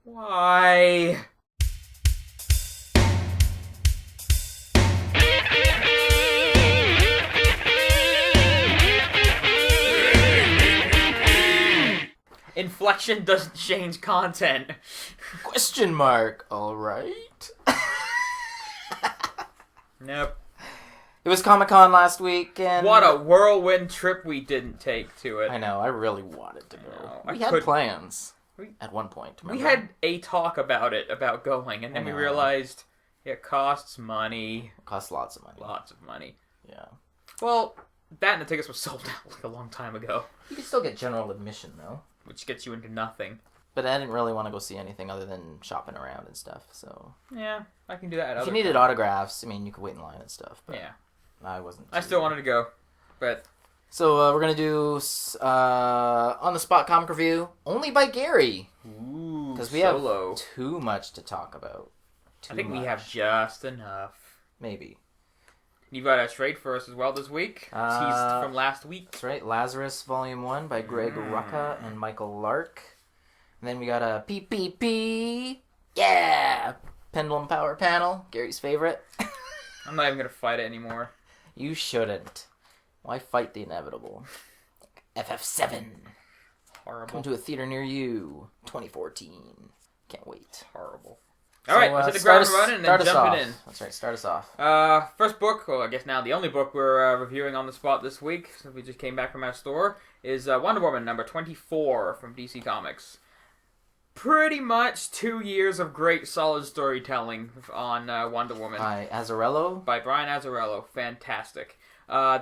Why? Inflection doesn't change content. Question mark. All right. Nope. It was Comic-Con last week, and What a whirlwind trip we didn't take to it. I know. I really wanted to go. I We had plans at one point. We had a talk about going, and then we realized it costs money. It costs lots of money. Lots of money. Yeah. Well, that and the tickets were sold out like a long time ago. You can still get general admission, though. Which gets you into nothing. But I didn't really want to go see anything other than shopping around and stuff, so... Yeah, I can do that. If you needed autographs, I mean, you could wait in line and stuff, but... Yeah. I wasn't... I still wanted to go, but... So, we're going to do on-the-spot comic review, only by Garry. Ooh, because we have too much to talk about. I think we have just enough. Maybe. You've got a trade for us as well this week. Teased from last week. That's right. Lazarus Volume 1 by Greg Rucka and Michael Lark. And then we got a PPP. Yeah! Pendulum Power Panel. Gary's favorite. I'm not even going to fight it anymore. You shouldn't. Why fight the inevitable? FF7. Horrible. Come to a theater near you. 2014. Can't wait. Horrible. Alright, let's hit the ground running and then jump it in. That's right, start us off. First book, well I guess now the only book we're reviewing on the spot this week, since we just came back from our store, is Wonder Woman number 24 from DC Comics. Pretty much 2 years of great solid storytelling on Wonder Woman. By Azzarello? By Brian Azzarello. Fantastic.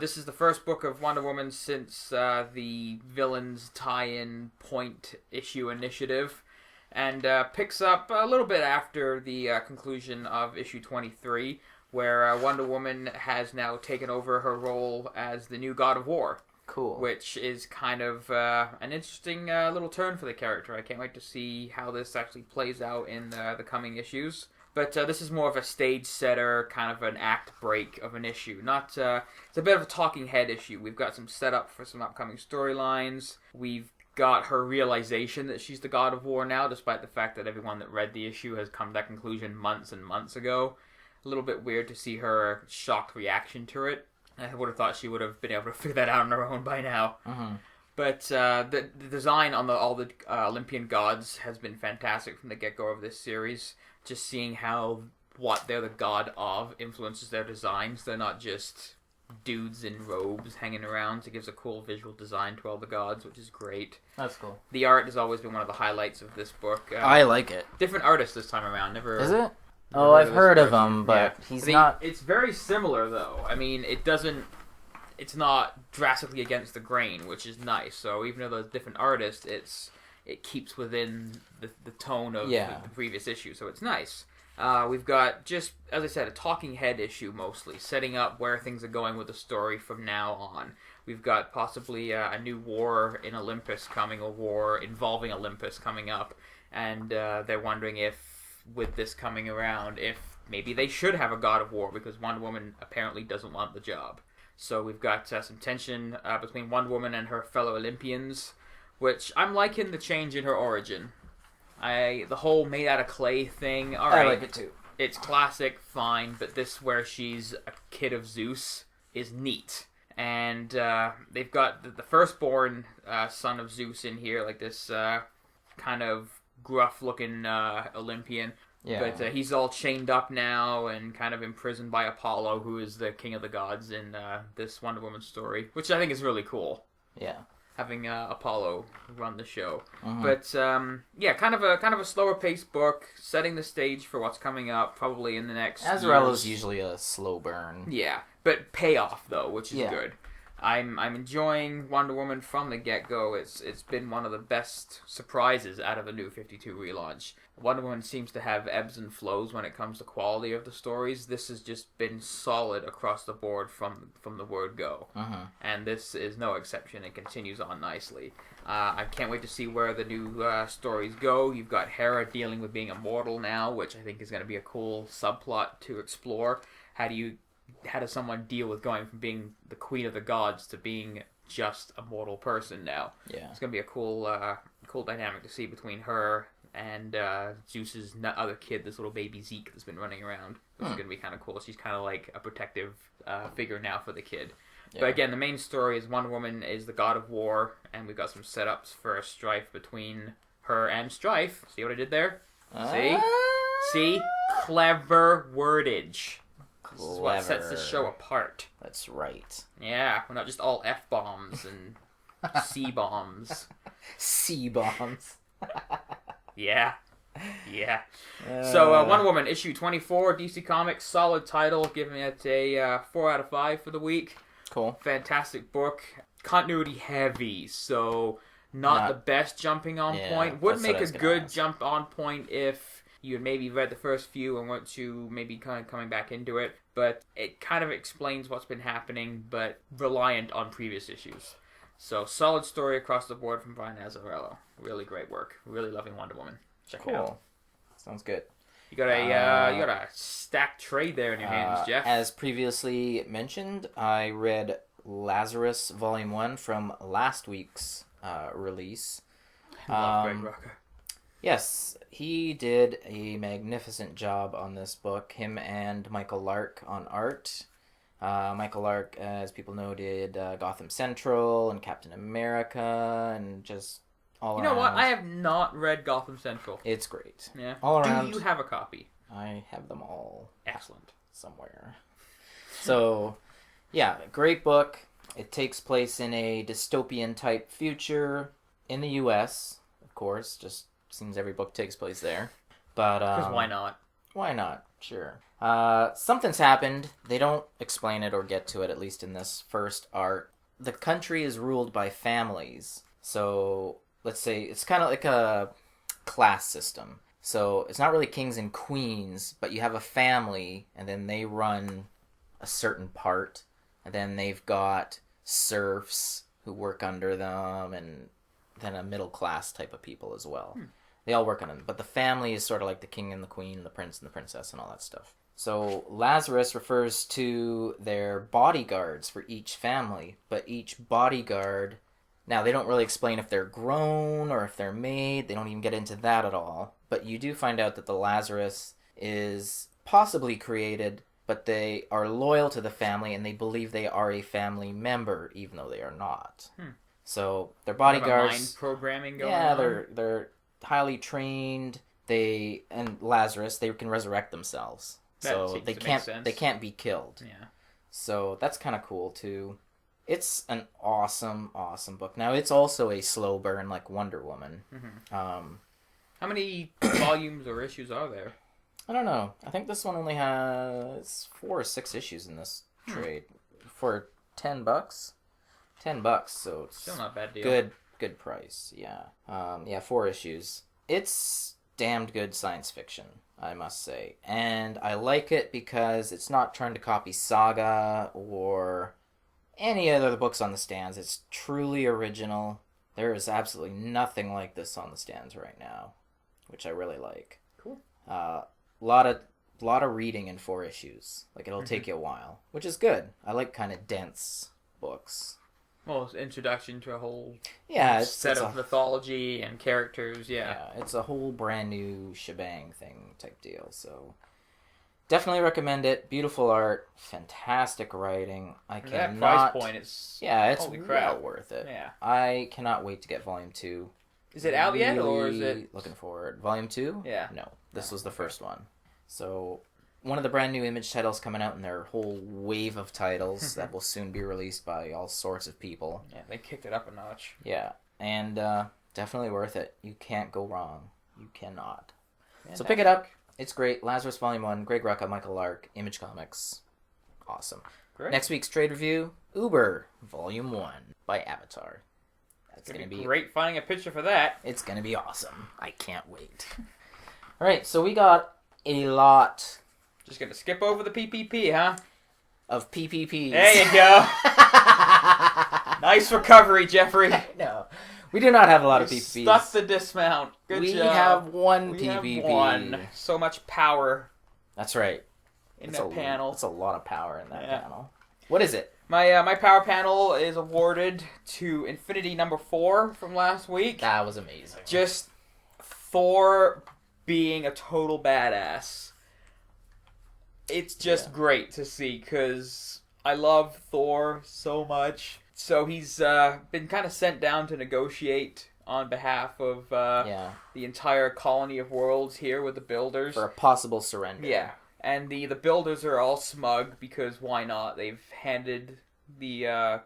This is the first book of Wonder Woman since the Villains tie-in point issue initiative. And picks up a little bit after the conclusion of issue 23, where Wonder Woman has now taken over her role as the new God of War. Cool. Which is kind of an interesting little turn for the character. I can't wait to see how this actually plays out in the coming issues. But this is more of a stage setter, kind of an act break of an issue. It's a bit of a talking head issue. We've got some setup for some upcoming storylines. We've got her realization that she's the God of War now, despite the fact that everyone that read the issue has come to that conclusion months and months ago. A little bit weird to see her shocked reaction to it. I would have thought she would have been able to figure that out on her own by now. Mm-hmm. But the design on all the Olympian gods has been fantastic from the get-go of this series. Just seeing how what they're the god of influences their designs. They're not just dudes in robes hanging around. So it gives a cool visual design to all the gods, which is great. That's cool. The art has always been one of the highlights of this book. I like it. Different artist this time around. Is it? Oh, I've heard of him, but he's not... It's very similar, though. I mean, it's not drastically against the grain, which is nice. So even though there's different artists, it keeps within the tone of the previous issue, so it's nice. We've got, just, as I said, a talking head issue mostly, setting up where things are going with the story from now on. We've got possibly a new war in Olympus coming, a war involving Olympus coming up, and they're wondering if, with this coming around, if maybe they should have a God of War, because Wonder Woman apparently doesn't want the job. So we've got some tension between Wonder Woman and her fellow Olympians, which I'm liking the change in her origin. The whole made out of clay thing, alright. I like it too. It's classic, fine, but this where she's a kid of Zeus is neat. And they've got the firstborn son of Zeus in here, like this kind of gruff-looking Olympian. Yeah. But he's all chained up now and kind of imprisoned by Apollo, who is the king of the gods in this Wonder Woman story, which I think is really cool. Yeah. Having Apollo run the show. Mm-hmm. But kind of a slower paced book, setting the stage for what's coming up probably in the next Azzarello's usually a slow burn. Yeah, but payoff though, which is good. I'm enjoying Wonder Woman from the get-go. It's been one of the best surprises out of a New 52 relaunch. Wonder Woman seems to have ebbs and flows when it comes to quality of the stories. This has just been solid across the board from the word go. Mm-hmm. And this is no exception. It continues on nicely. I can't wait to see where the new stories go. You've got Hera dealing with being immortal now, which I think is going to be a cool subplot to explore. How does someone deal with going from being the queen of the gods to being just a mortal person now. Yeah. It's going to be a cool dynamic to see between her and Zeus's other kid, this little baby Zeke that's been running around. Which is going to be kind of cool. She's kind of like a protective figure now for the kid. Yeah. But again, the main story is Wonder Woman is the god of war, and we've got some setups for a strife between her and Strife. See what I did there? See? Clever wordage. This is what sets the show apart. That's right. Yeah, we're not just all F-bombs and C-bombs. C-bombs. Yeah. So, Wonder Woman, issue 24, DC Comics, solid title, giving it a 4 out of 5 for the week. Cool. Fantastic book. Continuity heavy, so not the best jumping on point. Would make a good jump on point if you had maybe read the first few and weren't too maybe kind of coming back into it, but it kind of explains what's been happening, but reliant on previous issues. So, solid story across the board from Brian Azzarello. Really great work. Really loving Wonder Woman. Check it out. Sounds good. You got a stacked trade there in your hands, Geoff. As previously mentioned, I read Lazarus Volume 1 from last week's release. Love Greg Rucka. Yes, he did a magnificent job on this book. Him and Michael Lark on art. Michael Lark, as people know, did Gotham Central and Captain America and just all around. You know what? I have not read Gotham Central. It's great. Yeah. All around. Do you have a copy? I have them all. Excellent. Somewhere. So, yeah, great book. It takes place in a dystopian type future in the U.S., of course. Just seems every book takes place there. But because why not? Why not? Sure. Something's happened. They don't explain it or get to it, at least in this first art. The country is ruled by families. So, let's say, it's kind of like a class system. So, it's not really kings and queens, but you have a family, and then they run a certain part. And then they've got serfs who work under them, and then a middle class type of people as well. They all work on them. But the family is sort of like the king and the queen, the prince and the princess, and all that stuff. So Lazarus refers to their bodyguards for each family, but each bodyguard... Now, they don't really explain if they're grown or if they're made. They don't even get into that at all. But you do find out that the Lazarus is possibly created, but they are loyal to the family, and they believe they are a family member, even though they are not. So their bodyguards... Mind programming going on? Yeah, they're highly trained. And Lazarus, they can resurrect themselves. So they can't be killed. Yeah. So that's kind of cool too. It's an awesome, awesome book. Now it's also a slow burn like Wonder Woman. How many volumes or issues are there? I don't know. I think this one only has 4 or 6 issues in this trade for $10. $10, so it's still not a bad deal. Good price. Yeah. 4 issues. It's damned good science fiction, I must say. And I like it because it's not trying to copy Saga or any other books on the stands. It's truly original. There is absolutely nothing like this on the stands right now, which I really like. Cool. Lot of reading in 4 issues. Like, it'll take you a while, which is good. I like kind of dense books. Well, it's introduction to a whole set of mythology and characters, Yeah, it's a whole brand new shebang thing type deal, so definitely recommend it. Beautiful art, fantastic writing. That price point is well worth it. Yeah. I cannot wait to get Volume 2. Is it out yet, or is it... Looking forward. Volume 2? Yeah. No, this was the first one. So... one of the brand new Image titles coming out in their whole wave of titles that will soon be released by all sorts of people. Yeah, they kicked it up a notch. Yeah, and definitely worth it. You can't go wrong. You cannot. Fantastic. So pick it up. It's great. Lazarus Volume 1, Greg Rucka, Michael Lark, Image Comics. Awesome. Great. Next week's trade review, Uber Volume 1 by Avatar. That's going to be great finding a picture for that. It's going to be awesome. I can't wait. All right, so we got a lot... Just gonna skip over the PPP, huh? Of PPPs. There you go. Nice recovery, Jeffrey. No, we do not have a lot of PPPs. Stuck the dismount. Good job. We have one PPP. Have one. So much power. That's right. In that panel. That's a lot of power in that panel. What is it? My power panel is awarded to Infinity number 4 from last week. That was amazing. Just Thor being a total badass. It's just great to see, because I love Thor so much. So he's been kind of sent down to negotiate on behalf of the entire colony of worlds here with the Builders. For a possible surrender. Yeah. And the Builders are all smug, because why not? They've handed the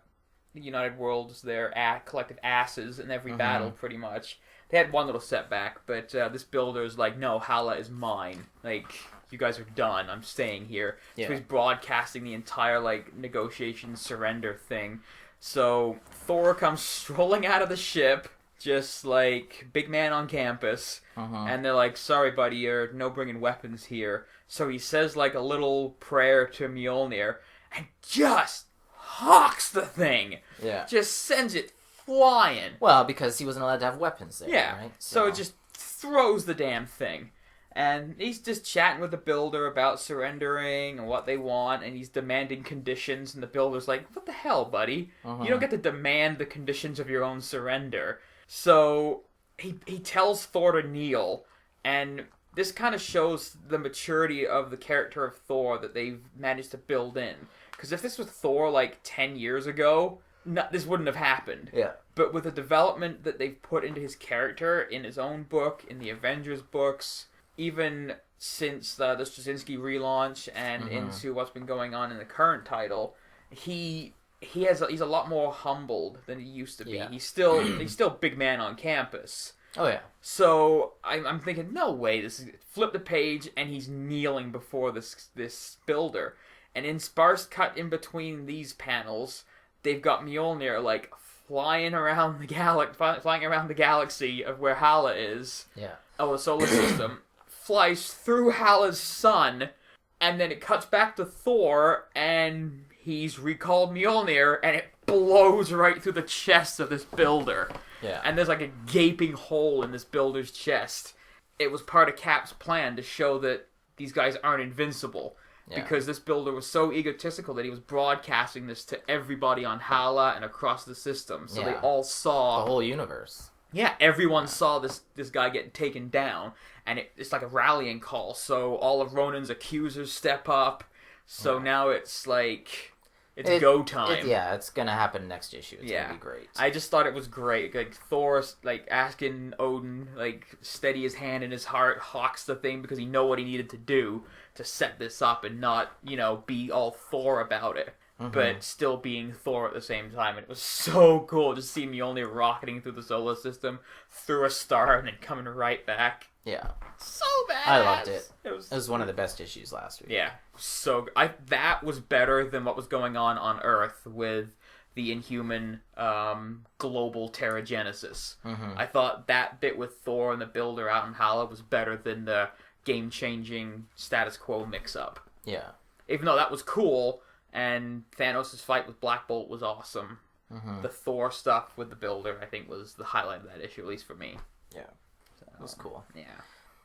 United Worlds their collective asses in every battle, pretty much. They had one little setback, but this Builder's like, no, Hala is mine. Like, you guys are done. I'm staying here. Yeah. So he's broadcasting the entire, like, negotiation surrender thing. So Thor comes strolling out of the ship, just like big man on campus, and they're like, sorry buddy, you're no bringing weapons here. So he says like a little prayer to Mjolnir and just hawks the thing. Yeah. Just sends it flying. Well, because he wasn't allowed to have weapons there, right? So it just throws the damn thing. And he's just chatting with the Builder about surrendering and what they want, and he's demanding conditions, and the Builder's like, what the hell, buddy? You don't get to demand the conditions of your own surrender. So he tells Thor to kneel, and this kind of shows the maturity of the character of Thor that they've managed to build in. Because if this was Thor like 10 years ago, this wouldn't have happened. Yeah. But with the development that they've put into his character in his own book, in the Avengers books, even since the Straczynski relaunch and into what's been going on in the current title, he's a lot more humbled than he used to be. Yeah. He's still big man on campus. Oh yeah. So I'm thinking, no way. Flip the page and he's kneeling before this Builder, and in sparse cut in between these panels, they've got Mjolnir like flying around the galaxy of where Hala is. Yeah. Oh, the solar system. Flies through Hala's sun, and then it cuts back to Thor, and he's recalled Mjolnir, and it blows right through the chest of this Builder. Yeah. And there's like a gaping hole in this Builder's chest. It was part of Cap's plan to show that these guys aren't invincible. Yeah. Because this Builder was so egotistical that he was broadcasting this to everybody on Hala and across the system. So they all saw... the whole universe. Yeah, everyone saw this guy get taken down, and it's like a rallying call. So all of Ronan's accusers step up. So now it's like, it's go time. It's gonna happen next issue. It's gonna be great. I just thought it was great. Like Thor, like asking Odin, like steady his hand in his heart, hawks the thing because he know what he needed to do to set this up and not, be all Thor about it. But still being Thor at the same time. And it was so cool to see Mjolnir rocketing through the solar system, through a star, and then coming right back. Yeah. So badass. I loved it. It was one of the best issues last week. Yeah. So that was better than what was going on Earth with the Inhuman global Terrigenesis. I thought that bit with Thor and the Builder out in Hala was better than the game-changing status quo mix-up. Yeah. Even though that was cool... And Thanos' fight with Black Bolt was awesome. The Thor stuff with the Builder, I think, was the highlight of that issue, at least for me. Yeah. So, it was cool. Yeah.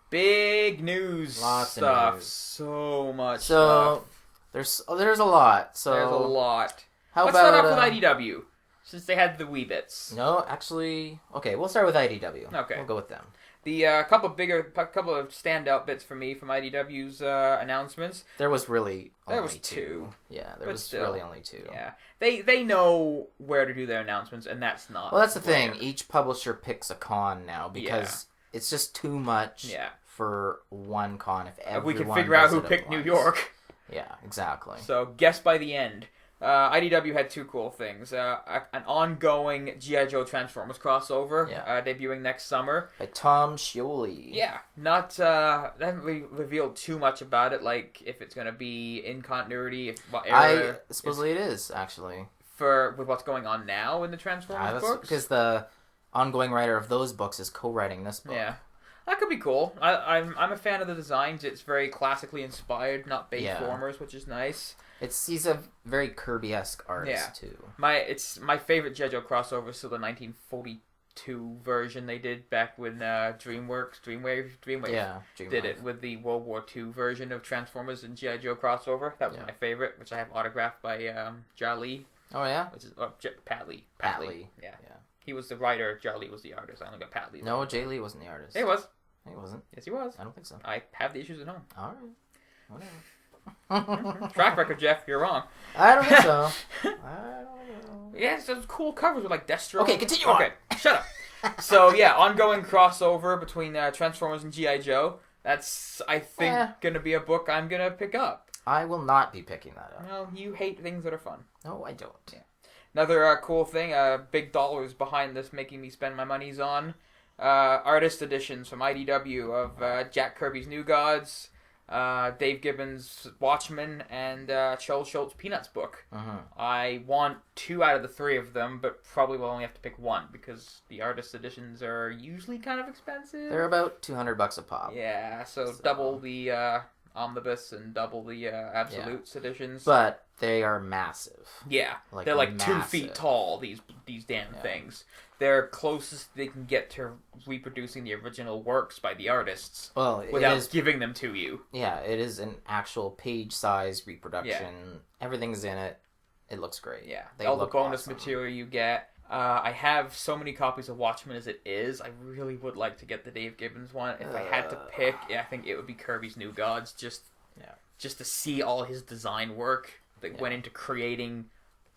Big news Lots of news. So much stuff. There's a lot. So there's a lot. Let's start off with IDW, since they had the wee bits. No, actually... Okay, we'll start with IDW. Okay. We'll go with them. The couple of standout bits for me from IDW's announcements. There was really only two. Yeah, there was really only two. Yeah, they know where to do their announcements, and that's not. Well, that's the thing. Each publisher picks a con now because it's just too much for one con. If we can figure out who picked New York. Yeah, exactly. So guess by the end. IDW had two cool things. An ongoing G.I. Joe Transformers crossover, debuting next summer. By Tom Scioli. Yeah, they haven't revealed too much about it, like if it's going to be in continuity. Supposedly it is, actually. With what's going on now in the Transformers books? Because the ongoing writer of those books is co-writing this book. Yeah. That could be cool. I'm a fan of the designs. It's very classically inspired, not Bayformers, which is nice. He's a very Kirby-esque artist too. It's my favorite G.I. Joe crossover is still the 1942 2 version they did back when Dreamwave did it with the World War II version of Transformers and G.I. Joe crossover. That was my favorite, which I have autographed by Jia. Oh, yeah? Which is Pat Lee. Yeah. Yeah. He was the writer, Jia Lee was the artist. I only got Pat Lee. No, Jay Lee wasn't the artist. He was. He wasn't. Yes, he was. I don't think so. I have the issues at home. All right. Whatever. Track record, Geoff. You're wrong. I don't think so. I don't know. Yeah, it's those cool covers with like Destro. Okay, continue on. Okay, shut up. So yeah, ongoing crossover between Transformers and G.I. Joe. That's, I think, gonna be a book I'm gonna pick up. I will not be picking that up. No, you hate things that are fun. No, I don't. Yeah. Another cool thing, big dollars behind this, making me spend my monies on artist editions from IDW of Jack Kirby's New Gods, Dave Gibbons' Watchmen, and Charles Schultz' Peanuts book. I want 2 out of the 3 of them, but probably will only have to pick 1 because the artist editions are usually kind of expensive. They're about $200 a pop. Yeah, so double the omnibus and double the absolutes editions. But they are massive. Yeah, they're like massive. 2 feet tall. These damn things. They're closest they can get to reproducing the original works by the artists. Well, without giving them to you. Yeah, it is an actual page-size reproduction. Yeah. Everything's in it. It looks great. Yeah, all the bonus material you get. I have so many copies of Watchmen as it is. I really would like to get the Dave Gibbons one. If I had to pick, I think it would be Kirby's New Gods. Just to see all his design work that went into creating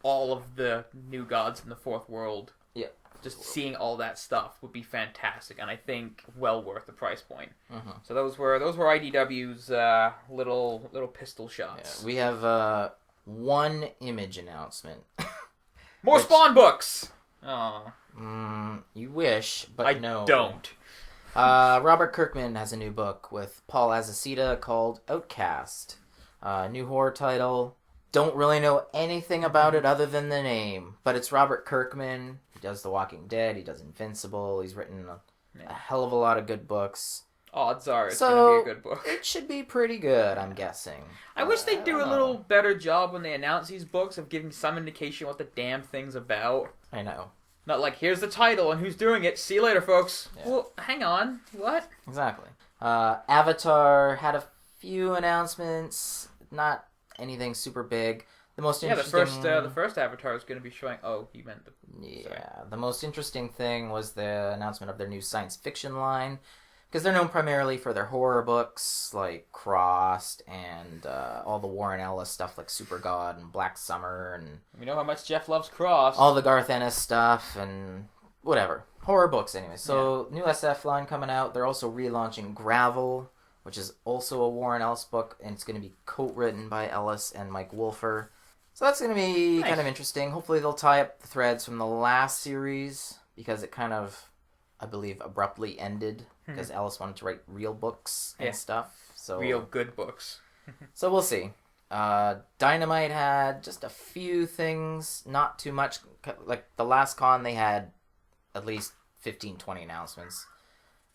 all of the New Gods in the Fourth World. Yeah. Just seeing all that stuff would be fantastic, and I think well worth the price point. So those were IDW's little pistol shots. Yeah, we have one image announcement. More Spawn books. Oh. You wish, but I no. Don't. Robert Kirkman has a new book with Paul Azaceta called Outcast. New horror title. Don't really know anything about it other than the name, but it's Robert Kirkman. He does The Walking Dead. He does Invincible. He's written a hell of a lot of good books. Odds are it's going to be a good book. It should be pretty good, I'm guessing. I wish they'd do a little better job when they announce these books of giving some indication what the damn thing's about. I know. Not like, here's the title and who's doing it. See you later, folks. Yeah. Well, hang on. What? Exactly. Avatar had a few announcements. Not anything super big. The most interesting... the first Avatar is going to be showing... Oh, you meant the... Yeah, sorry. The most interesting thing was the announcement of their new science fiction line, because they're known primarily for their horror books, like Crossed, and all the Warren Ellis stuff, like Super God and Black Summer, and... We know how much Geoff loves Crossed. All the Garth Ennis stuff, and whatever. Horror books, anyway. So, new SF line coming out. They're also relaunching Gravel, which is also a Warren Ellis book, and it's going to be co-written by Ellis and Mike Wolfer. So that's going to be kind of interesting. Hopefully they'll tie up the threads from the last series, because it kind of, I believe, abruptly ended, because Ellis wanted to write real books and stuff. So real good books. So we'll see. Dynamite had just a few things, not too much. Like the last con, they had at least 15, 20 announcements.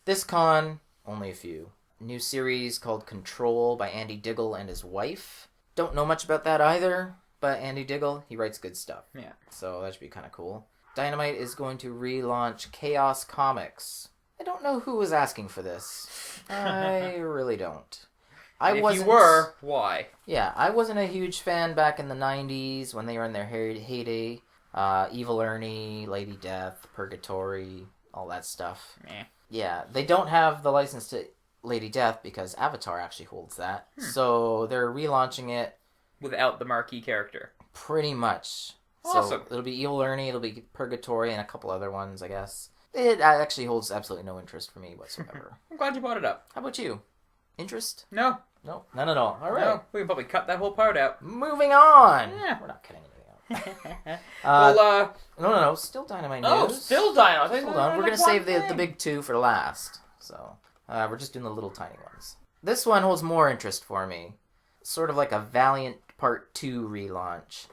This con, only a few. New series called Control by Andy Diggle and his wife. Don't know much about that either, but Andy Diggle, he writes good stuff. Yeah. So that should be kind of cool. Dynamite is going to relaunch Chaos Comics. I don't know who was asking for this. I really don't. If you were, why? Yeah, I wasn't a huge fan back in the 90s when they were in their heyday. Evil Ernie, Lady Death, Purgatory, all that stuff. Yeah, they don't have the license to Lady Death because Avatar actually holds that. So they're relaunching it. Without the marquee character. Pretty much. Awesome. So it'll be Evil Ernie, it'll be Purgatory, and a couple other ones, I guess. It actually holds absolutely no interest for me whatsoever. I'm glad you brought it up. How about you? Interest? No. No, none at all. All right. No, we can probably cut that whole part out. Moving on. Yeah, we're not cutting anything out. No. Still Dynamite news. Oh, still Dynamite. Hold on. We're going to save the big two for last. So, we're just doing the little tiny ones. This one holds more interest for me. Sort of like a Valiant Part 2 relaunch.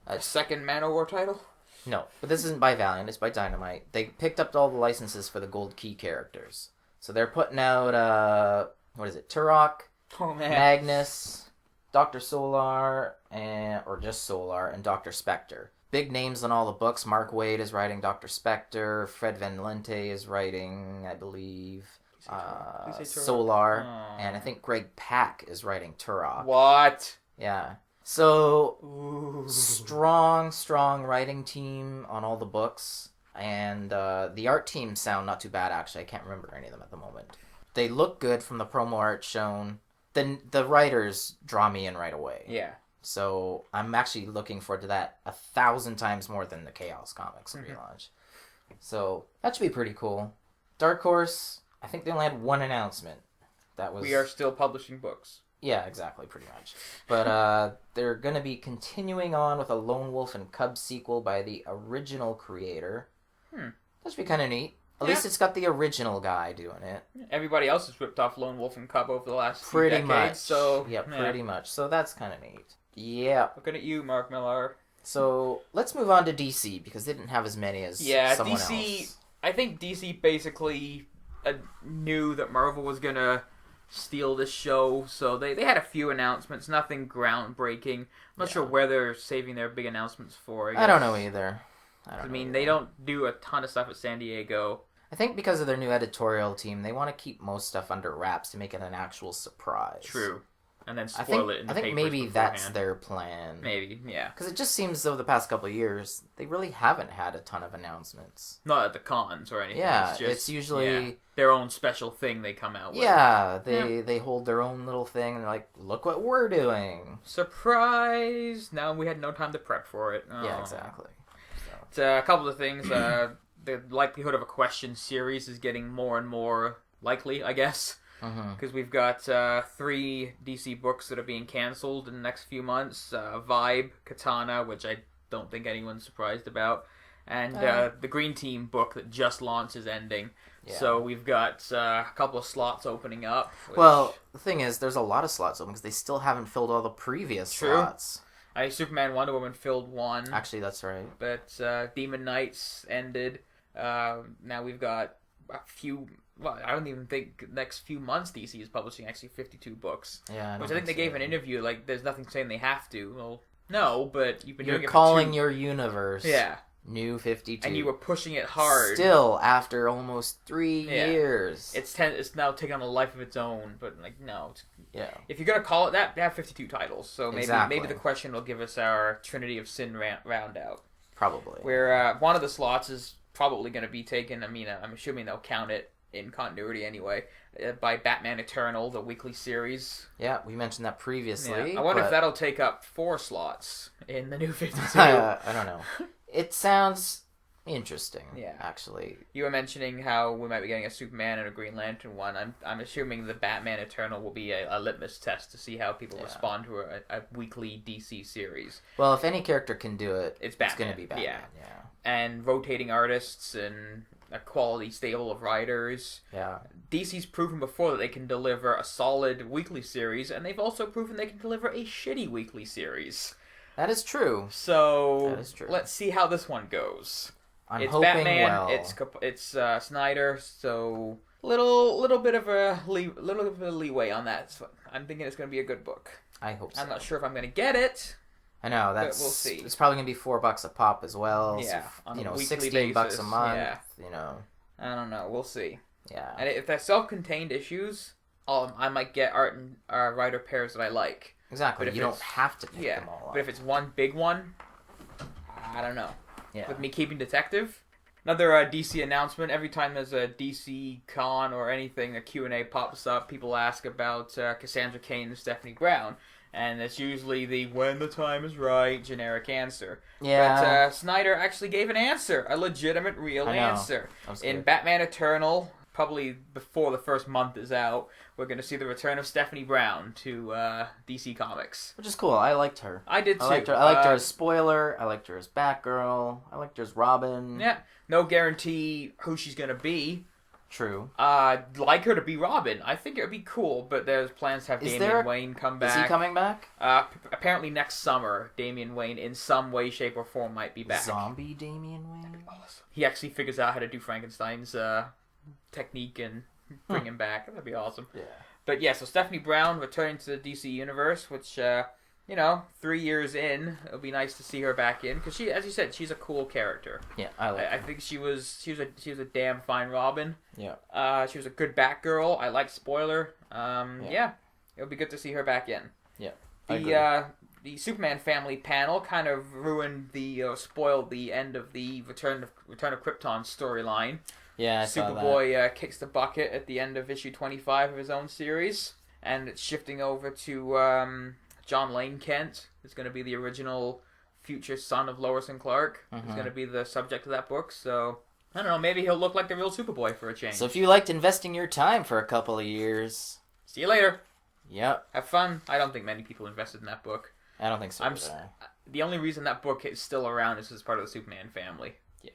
A second Man-O-War title? No, but this isn't by Valiant. It's by Dynamite. They picked up all the licenses for the Gold Key characters. So they're putting out, what is it, Turok, Magnus, Dr. Solar, or just Solar, and Dr. Spectre. big names on all the books. Mark Waid is writing Dr. Spectre. Fred Van Lente is writing, I believe, Solar. And I think Greg Pak is writing Turok. What? Yeah. So, strong writing team on all the books. And the art teams sound not too bad, actually. I can't remember any of them at the moment. They look good from the promo art shown. Then the writers draw me in right away. Yeah. So I'm actually looking forward to that 1,000 times more than the Chaos Comics relaunch. So that should be pretty cool. Dark Horse, I think they only had one announcement. That was... We are still publishing books. Yeah, exactly, pretty much. But they're going to be continuing on with a Lone Wolf and Cub sequel by the original creator. That should be kind of neat. At least it's got the original guy doing it. Everybody else has ripped off Lone Wolf and Cub over the last few decades. Much. So, yeah, pretty much. So that's kind of neat. Yeah. Looking at you, Mark Millar. So let's move on to DC, because they didn't have as many as someone DC, else. I think DC basically knew that Marvel was going to steal this show, so they had a few announcements, nothing groundbreaking. I'm not sure where they're saving their big announcements for. I don't know either. They don't do a ton of stuff at San Diego. I think because of their new editorial team, they want to keep most stuff under wraps to make it an actual surprise. True. And then spoil it in the papers. I think maybe that's their plan. Maybe, yeah. Because it just seems though the past couple of years, they really haven't had a ton of announcements. Not at the cons or anything. Yeah, it's usually... their own special thing they come out with. Yeah, they hold their own little thing and they're like, look what we're doing. Surprise! Now we had no time to prep for it. Oh. Yeah, exactly. So. A couple of things. The likelihood of a question series is getting more and more likely, I guess. Because we've got 3 DC books that are being canceled in the next few months. Vibe, Katana, which I don't think anyone's surprised about. And the Green Team book that just launched is ending. Yeah. So we've got a couple of slots opening up. Well, the thing is, there's a lot of slots open because they still haven't filled all the previous slots. Superman, Wonder Woman filled one. Actually, that's right. But Demon Knights ended. Now we've got a few... Well, I don't even think next few months DC is publishing actually 52 books. Yeah, which I think they gave an interview like there's nothing saying they have to. Well, no, but you've been doing it for calling your universe. Yeah. New 52. And you were pushing it hard. Still, after almost 3 years. It's now taken on a life of its own, but like no. Yeah. If you're gonna call it that, they have 52 titles. So maybe the question will give us our Trinity of Sin round out. Probably. Where one of the slots is probably going to be taken. I mean, I'm assuming they'll count it in continuity anyway, by Batman Eternal, the weekly series. Yeah, we mentioned that previously. Yeah. I wonder if that'll take up 4 slots in the new 52. I don't know. It sounds interesting, actually. You were mentioning how we might be getting a Superman and a Green Lantern one. I'm assuming the Batman Eternal will be a litmus test to see how people respond to a weekly DC series. Well, if any character can do it, it's going to be Batman. Yeah. And rotating artists and a quality stable of writers. Yeah. DC's proven before that they can deliver a solid weekly series, and they've also proven they can deliver a shitty weekly series. That is true. So, let's see how this one goes. I'm hoping Batman, it's Snyder, so little bit of a leeway on that. So I'm thinking it's going to be a good book. I hope so. I'm not sure if I'm going to get it. I know, but we'll see. It's probably going to be $4 a pop as well. Yeah, so, on a weekly $16 basis. a month. Yeah. I don't know. We'll see. Yeah. And if they're self-contained issues, I might get art and writer pairs that I like. Exactly. You don't have to pick them all up. But if it's one big one, I don't know. Yeah. With me keeping Detective. Another DC announcement. Every time there's a DC con or anything, a Q&A pops up, people ask about Cassandra Cain and Stephanie Brown. And it's usually the when the time is right generic answer. Yeah. But Snyder actually gave an answer. A legitimate, real answer. In good. Batman Eternal, probably before the first month is out, we're going to see the return of Stephanie Brown to DC Comics. Which is cool. I liked her. I did too. I liked her as Spoiler. I liked her as Batgirl. I liked her as Robin. Yeah. No guarantee who she's going to be. True. I'd like her to be Robin. I think it would be cool, but there's plans to have Damian Wayne come back. Is he coming back? Apparently next summer, Damian Wayne, in some way, shape, or form, might be back. Zombie Damian Wayne? Awesome. He actually figures out how to do Frankenstein's technique and bring him back. That'd be awesome. Yeah. But yeah, so Stephanie Brown returning to the DC Universe, which 3 years in, it'll be nice to see her back in because she, as you said, she's a cool character. Yeah, I think she was a damn fine Robin. Yeah. She was a good Batgirl. I like Spoiler. Yeah, it'll be good to see her back in. Yeah. The Superman family panel kind of ruined spoiled the end of the Return of Krypton storyline. Yeah, I saw Superboy kicks the bucket at the end of issue 25 of his own series, and it's shifting over to John Lane Kent. Is going to be the original future son of Lois and Clark. Is going to be the subject of that book. So I don't know. Maybe he'll look like the real Superboy for a change. So if you liked investing your time for a couple of years, see you later. Yep. Have fun. I don't think many people invested in that book. I don't think so. The only reason that book is still around is as part of the Superman family. Yeah.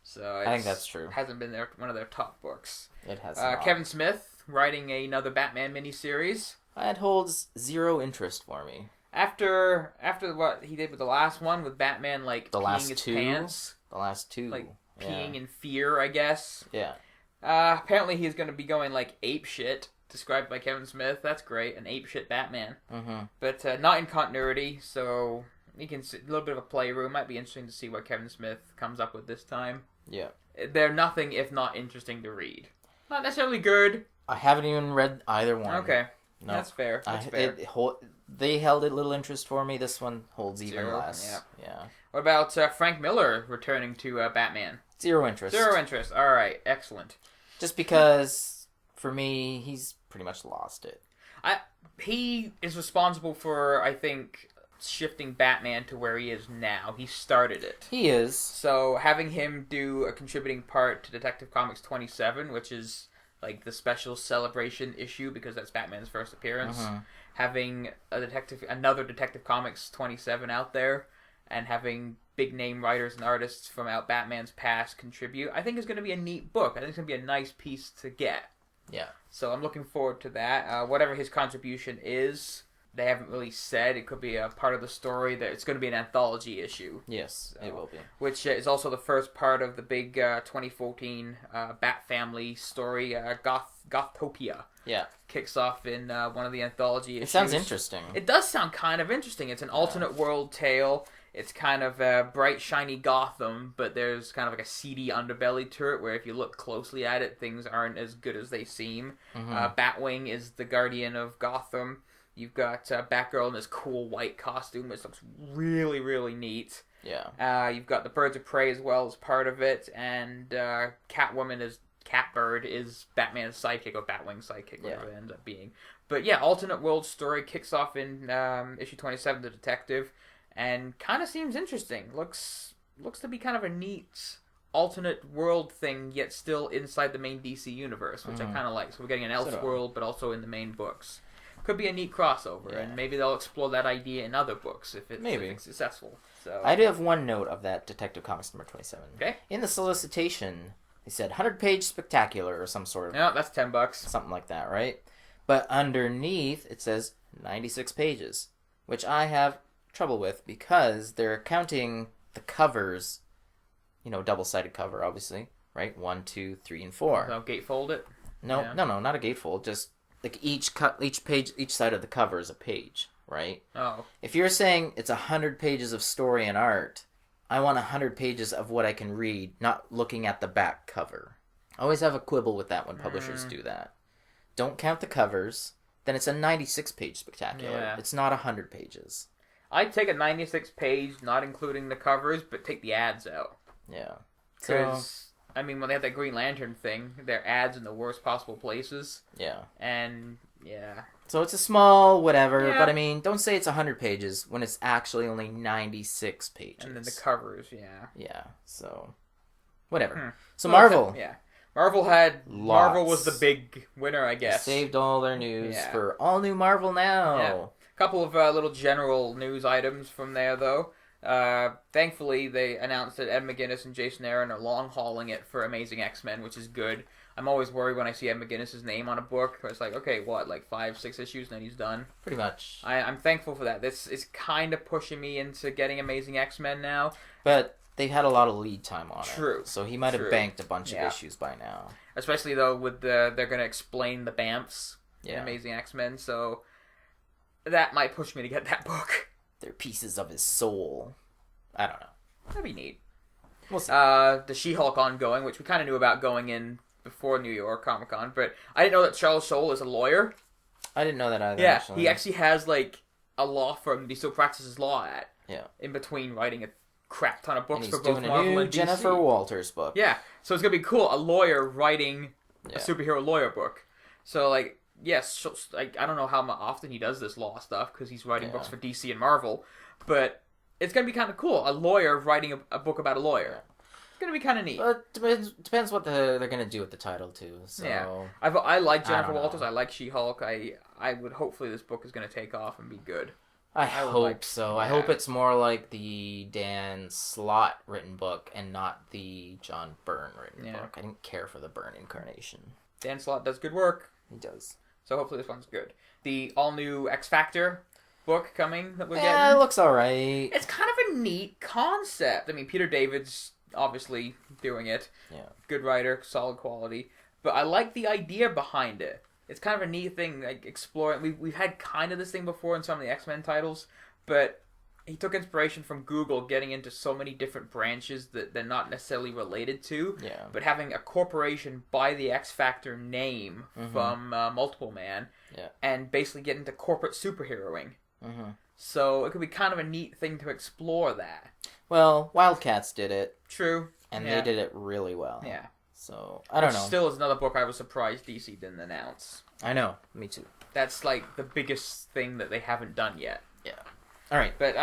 So I think that's true. Hasn't been one of their top books. It has. Kevin Smith writing another Batman miniseries. It holds zero interest for me. After what he did with the last one, with Batman peeing his pants. The last two. Peeing in fear, I guess. Yeah. Apparently he's going to be going ape shit. Described by Kevin Smith. That's great. An apeshit Batman. Mm-hmm. But not in continuity, so you can see a little bit of a playroom. Might be interesting to see what Kevin Smith comes up with this time. Yeah. They're nothing if not interesting to read. Not necessarily good. I haven't even read either one. Okay. No. That's fair. They held a little interest for me. This one holds even less. Yeah. What about Frank Miller returning to Batman? Zero interest. Zero interest. All right. Excellent. Just because, for me, he's pretty much lost it. He is responsible for, I think, shifting Batman to where he is now. He started it. He is. So having him do a contributing part to Detective Comics 27, which is the special celebration issue because that's Batman's first appearance, having another Detective Comics 27 out there, and having big name writers and artists from out Batman's past contribute, I think is going to be a neat book. I think it's going to be a nice piece to get. Yeah. So I'm looking forward to that. Whatever his contribution is, they haven't really said. It could be a part of the story. That it's going to be an anthology issue. Yes, it will be. Which is also the first part of the big 2014 Bat Family story, Gothopia. Yeah. Kicks off in one of the anthology issues. It sounds interesting. It does sound kind of interesting. It's an alternate world tale. It's kind of a bright, shiny Gotham, but there's kind of a seedy underbelly to it, where if you look closely at it, things aren't as good as they seem. Batwing is the guardian of Gotham. You've got Batgirl in this cool white costume, which looks really, really neat. Yeah. You've got the Birds of Prey as well as part of it, and Catbird is Batman's sidekick, or Batwing's sidekick, whatever it ends up being. But yeah, alternate world story kicks off in issue 27, The Detective. And kind of seems interesting. Looks to be kind of a neat alternate world thing, yet still inside the main DC universe, which I kind of like. So we're getting an Elseworld, but also in the main books. Could be a neat crossover, and maybe they'll explore that idea in other books if it's successful. So I do have one note of that Detective Comics number 27. Okay. In the solicitation, they said 100-page spectacular or some sort of... No, that's $10. Something like that, right? But underneath, it says 96 pages, which I have trouble with because they're counting the covers, double-sided cover, obviously, right? 1, 2, 3, and 4. So gatefold it? No, not a gatefold. Just each page, each side of the cover is a page, right? Oh. If you're saying it's 100 pages of story and art, I want 100 pages of what I can read, not looking at the back cover. I always have a quibble with that when publishers do that. Don't count the covers, then it's a 96-page spectacular. Yeah. It's not 100 pages. I'd take a 96-page, not including the covers, but take the ads out. Yeah. Because, when they have that Green Lantern thing, their ads in the worst possible places. Yeah. And, yeah. So it's a small whatever, but don't say it's 100 pages when it's actually only 96 pages. And then the covers, yeah. Yeah, so whatever. So Marvel. Yeah. Marvel was the big winner, I guess. They saved all their news for all new Marvel now. Yeah. Couple of little general news items from there, though. Thankfully, they announced that Ed McGuinness and Jason Aaron are long-hauling it for Amazing X-Men, which is good. I'm always worried when I see Ed McGuinness' name on a book. It's like, okay, what, 5, 6 issues, and then he's done? Pretty much. I'm thankful for that. This is kind of pushing me into getting Amazing X-Men now. But they had a lot of lead time on it. True. So he might have banked a bunch of issues by now. Especially, though, with they're going to explain the BAMFs in Amazing X-Men, so... that might push me to get that book. They're pieces of his soul. I don't know. That'd be neat. We'll see. The She-Hulk ongoing, which we kind of knew about going in before New York Comic Con, but I didn't know that Charles Soule is a lawyer. I didn't know that either. Yeah, he actually has like a law firm that he still practices law at. Yeah. In between writing a crap ton of books and for both Marvel doing a new and DC. Jennifer Walters book. Yeah, so it's gonna be cool. A lawyer writing a superhero lawyer book. So like, yes, so, like I don't know how often he does this law stuff because he's writing books for DC and Marvel, but it's gonna be kind of cool. A lawyer writing a book about a lawyer. It's gonna be kind of neat. But depends what they're gonna do with the title too. So yeah, I like Jennifer Walters. I like She-Hulk. I would hopefully this book is gonna take off and be good. I hope so. Yeah. I hope it's more like the Dan Slott written book and not the John Byrne written book. I didn't care for the Byrne incarnation. Dan Slott does good work. He does. So hopefully this one's good. The all-new X Factor book coming that we're getting. Yeah, it looks alright. It's kind of a neat concept. I mean, Peter David's obviously doing it. Yeah. Good writer, solid quality. But I like the idea behind it. It's kind of a neat thing, like exploring. We've had kind of this thing before in some of the X-Men titles, but he took inspiration from Google getting into so many different branches that they're not necessarily related to. Yeah. But having a corporation buy the X Factor name from Multiple Man, and basically get into corporate superheroing. Mm-hmm. So it could be kind of a neat thing to explore that. Well, Wildcats did it. True. And they did it really well. Yeah. So, I don't know. Still is another book I was surprised DC didn't announce. I know. Me too. That's like the biggest thing that they haven't done yet. Yeah. All right. But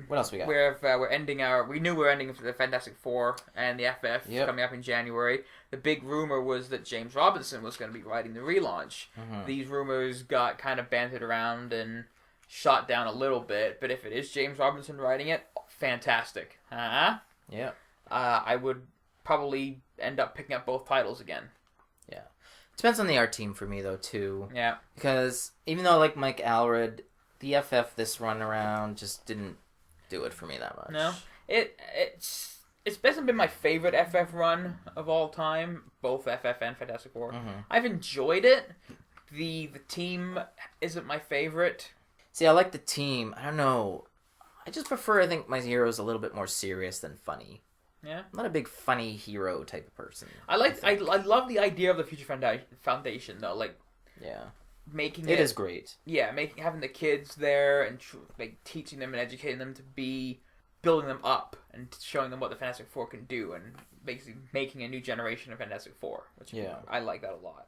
what else we got? We're ending we knew we were ending for the Fantastic Four and the FF coming up in January. The big rumor was that James Robinson was going to be writing the relaunch. Mm-hmm. These rumors got kind of bantered around and shot down a little bit, but if it is James Robinson writing it, fantastic. Huh? Yeah. I would probably end up picking up both titles again. Yeah. Depends on the art team for me, though, too. Yeah. Because even though I like Mike Allred, the FF this run around just didn't do it for me that much. No. It's basically been my favorite FF run of all time, both FF and Fantastic Four. Mm-hmm. I've enjoyed it. The team isn't my favorite. See, I like the team. I don't know. I just prefer, I think, my heroes a little bit more serious than funny. Yeah, I'm not a big funny hero type of person. I love the idea of the Future Foundation though. Like, making it is great. Yeah, having the kids there and like teaching them and educating them to be building them up and showing them what the Fantastic Four can do and basically making a new generation of Fantastic Four. Which I like that a lot.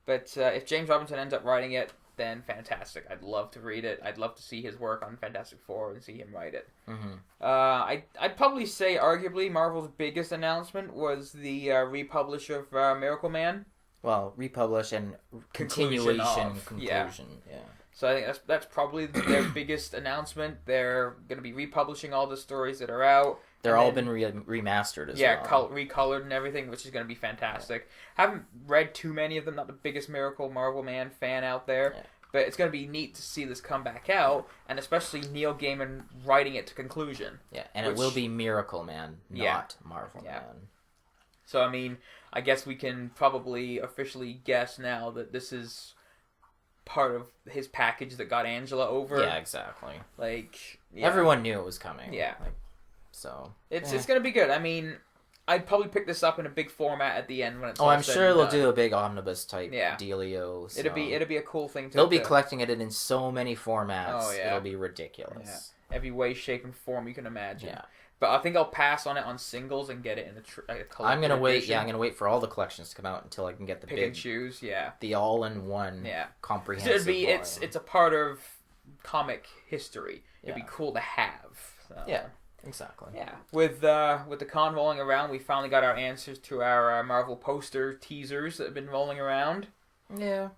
But if James Robinson ends up writing it, then fantastic. I'd love to read it. I'd love to see his work on Fantastic Four and see him write it. Mm-hmm. I'd probably say arguably Marvel's biggest announcement was the republish of Miracle Man. Well, republish and conclusion. Yeah. So I think that's probably their biggest announcement. They're going to be republishing all the stories that are out. They're all been remastered as well. Yeah, recolored and everything, which is going to be fantastic. Yeah. Haven't read too many of them. Not the biggest Marvel Man fan out there. Yeah. But it's going to be neat to see this come back out, and especially Neil Gaiman writing it to conclusion. Yeah, and it will be Miracle Man, not Marvel Man. So, I mean, I guess we can probably officially guess now that this is part of his package that got Angela over. Yeah, exactly. Like, everyone knew it was coming. Yeah. So it's going to be good. I mean, I'd probably pick this up in a big format at the end when it's all I'm said sure and they'll done. do a big omnibus type dealio. So. It'll be a cool thing to. They'll be collecting it in so many formats. Oh yeah, it'll be ridiculous. Yeah. Every way, shape, and form you can imagine. Yeah. But I think I'll pass on it on singles and get it in a collector I'm gonna wait. edition. Yeah, I'm gonna wait for all the collections to come out until I can get the pick big and choose. Yeah, the all-in-one. Comprehensive. So it's a part of comic history. It'd be cool to have. So. Yeah. Exactly. Yeah. With the con rolling around, we finally got our answers to our Marvel poster teasers that have been rolling around. Yeah.